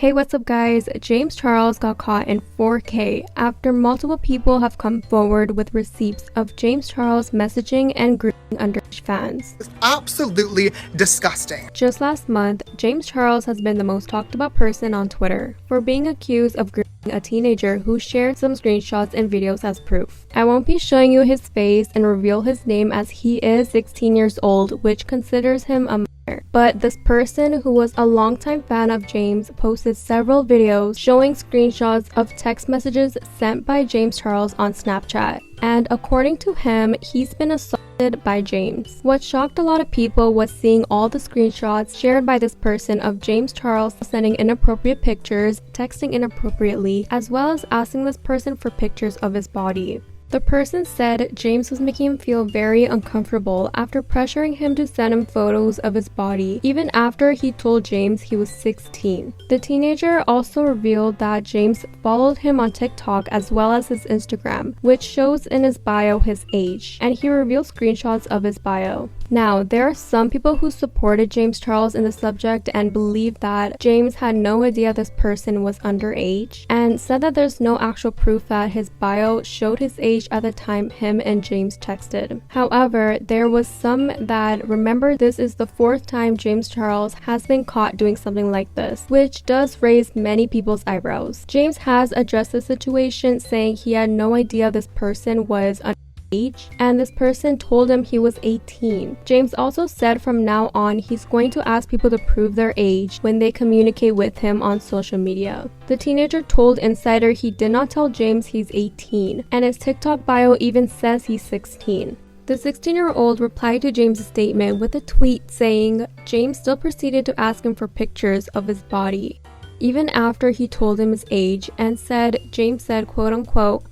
Hey, what's up guys? James Charles got caught in 4K after multiple people have come forward with receipts of James Charles messaging and grooming underage fans. It's absolutely disgusting. Just last month, James Charles has been the most talked about person on Twitter for being accused of grooming a teenager who shared some screenshots and videos as proof. I won't be showing you his face and reveal his name as he is 16 years old, which considers him a minor. But this person, who was a longtime fan of James, posted several videos showing screenshots of text messages sent by James Charles on Snapchat. And according to him, he's been assaulted by James. What shocked a lot of people was seeing all the screenshots shared by this person of James Charles sending inappropriate pictures, texting inappropriately, as well as asking this person for pictures of his body. The person said James was making him feel very uncomfortable after pressuring him to send him photos of his body, even after he told James he was 16. The teenager also revealed that James followed him on TikTok as well as his Instagram, which shows in his bio his age, and he revealed screenshots of his bio. Now, there are some people who supported James Charles in the subject and believe that James had no idea this person was underage, and said that there's no actual proof that his bio showed his age at the time him and James texted. However, there was some that remember this is the 4th time James Charles has been caught doing something like this, which does raise many people's eyebrows. James has addressed the situation, saying he had no idea this person was underage, and this person told him he was 18. James also said from now on he's going to ask people to prove their age when they communicate with him on social media. The teenager told Insider he did not tell James he's 18, and his TikTok bio even says he's 16. The 16-year-old replied to James' statement with a tweet saying James still proceeded to ask him for pictures of his body, even after he told him his age, and said James said, quote unquote,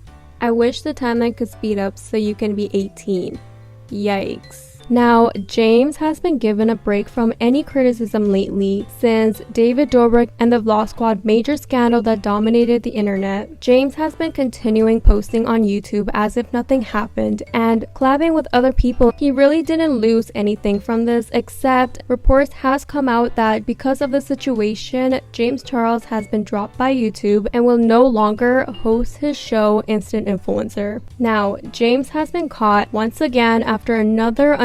"I wish the timeline could speed up so you can be 18. Yikes. Now, James has been given a break from any criticism lately since David Dobrik and the Vlog Squad major scandal that dominated the internet. James has been continuing posting on YouTube as if nothing happened and collabing with other people. He really didn't lose anything from this, except reports has come out that because of the situation, James Charles has been dropped by YouTube and will no longer host his show Instant Influencer. Now, James has been caught once again after another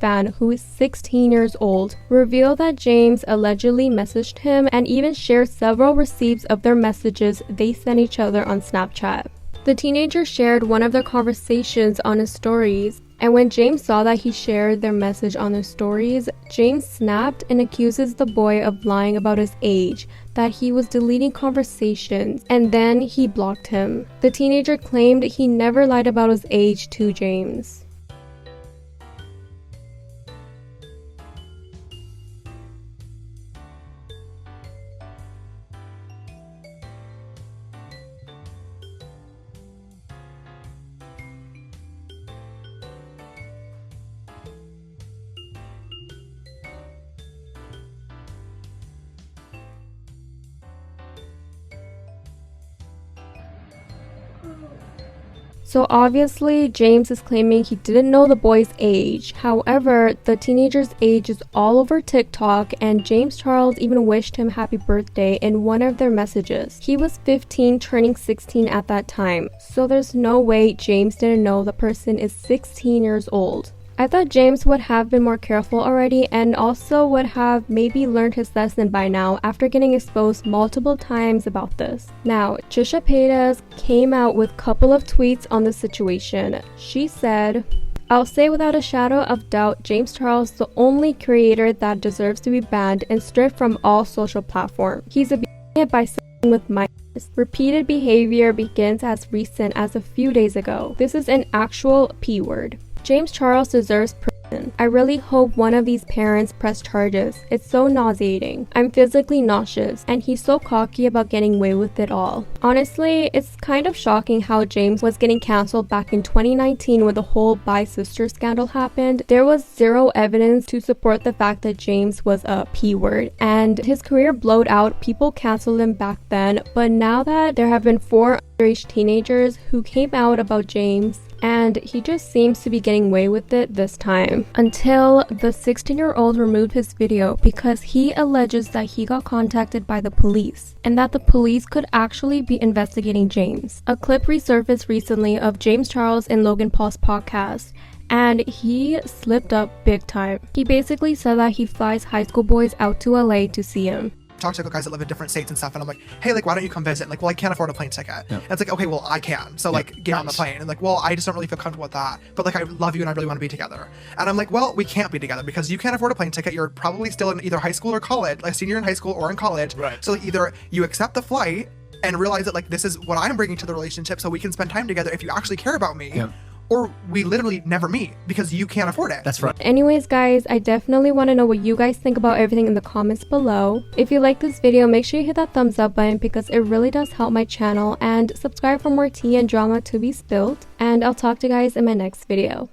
fan who is 16 years old revealed that James allegedly messaged him and even shared several receipts of their messages they sent each other on Snapchat. The teenager shared one of their conversations on his stories, and when James saw that he shared their message on his stories, James snapped and accuses the boy of lying about his age, that he was deleting conversations, and then he blocked him. The teenager claimed he never lied about his age to James. So obviously, James is claiming he didn't know the boy's age. However, the teenager's age is all over TikTok, and James Charles even wished him happy birthday in one of their messages. He was 15, turning 16 at that time, so there's no way James didn't know the person is 16 years old. I thought James would have been more careful already and also would have maybe learned his lesson by now after getting exposed multiple times about this. Now, Trisha Paytas came out with a couple of tweets on the situation. She said, "I'll say without a shadow of doubt, James Charles is the only creator that deserves to be banned and stripped from all social platforms. He's abusing it by sleeping with minors. Repeated behavior begins as recent as a few days ago. This is an actual P word. James Charles deserves prison. I really hope one of these parents press charges. It's so nauseating. I'm physically nauseous, and he's so cocky about getting away with it all." Honestly, it's kind of shocking how James was getting cancelled back in 2019 when the whole Bi Sister scandal happened. There was zero evidence to support the fact that James was a P word, and his career blowed out. People canceled him back then, but now that there have been 4 underage teenagers who came out about James, and he just seems to be getting away with it this time. Until the 16-year-old removed his video because he alleges that he got contacted by the police and that the police could actually be investigating James. A clip resurfaced recently of James Charles and Logan Paul's podcast, and he slipped up big time. He basically said that he flies high school boys out to LA to see him. Talk to guys that live in different states and stuff, and I'm like, hey, like, why don't you come visit? Like, well, I can't afford a plane ticket. And it's like, okay, well, I can. So like, get on the plane. And like, well, I just don't really feel comfortable with that. But like, I love you and I really want to be together. And I'm like, well, we can't be together because you can't afford a plane ticket. You're probably still in either high school or college, like senior in high school or in college. Right. So like, either you accept the flight and realize that like, this is what I'm bringing to the relationship so we can spend time together if you actually care about me. Or we literally never meet because you can't afford it. That's right. Anyways, guys, I definitely want to know what you guys think about everything in the comments below. If you like this video, make sure you hit that thumbs up button because it really does help my channel, and subscribe for more tea and drama to be spilled. And I'll talk to you guys in my next video.